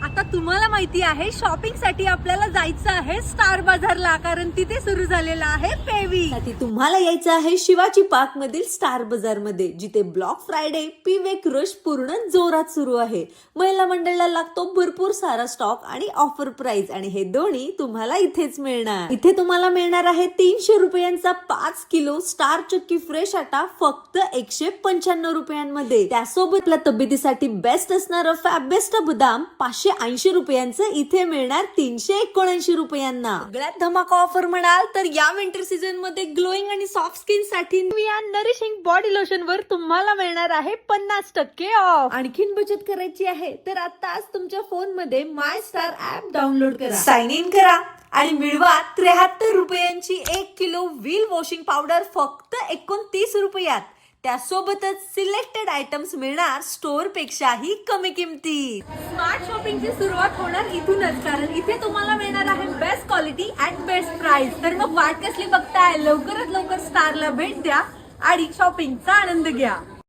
आता तुम्हाला माहिती आहे शॉपिंग साठी आपल्याला जायचं आहे स्टार बाजारला, कारण तिथे सुरू झालेला आहे फेवी. तुम्हाला यायचं आहे शिवाजी पार्क मधील स्टार बाजार मध्ये, जिथे ब्लॅक फ्रायडे पीवेक रश पूर्ण जोरात सुरू आहे. महिला मंडळाला लागतो भरपूर सारा स्टॉक आणि ऑफर प्राइस, आणि हे दोन्ही तुम्हाला इथेच मिळणार. इथे तुम्हाला मिळणार आहे 300 रुपयांचा 5 किलो स्टार चक्की फ्रेश आटा फक्त 195 रुपयांमध्ये. त्यासोबत आपल्या तब्येतीसाठी बेस्ट असणारं फॅबेस्ट बदाम 580 रुपयांचं इथे मिळणार 379 रुपयांना. सगळ्यात धमाका ऑफर म्हणाल तर या विंटर सीझन मध्ये ग्लोईंग आणि सॉफ्ट स्किन साठी नरिशिंग बॉडी लोशन वर तुम्हाला मिळणार आहे 50% ऑफ. आणखीन बचत करायची आहे तर आताच तुमच्या फोन मध्ये माय स्टार ऍप डाउनलोड करा, साइन इन करा आणि मिळवा 73 रुपयांची 1 किलो व्हील वॉशिंग पावडर फक्त 29 रुपयात. त्यासोबतच सिलेक्टेड आयटम्स मिळणार स्टोअर पेक्षाही कमी किमतीत. स्मार्ट शॉपिंगची सुरुवात होणार इथूनच, कारण इथे तुम्हाला मिळणार आहे best quality at best price. तर मग वाट कसली बघताय, लवकरात लवकर स्टारला भेट द्या आणि शॉपिंगचा आनंद घ्या.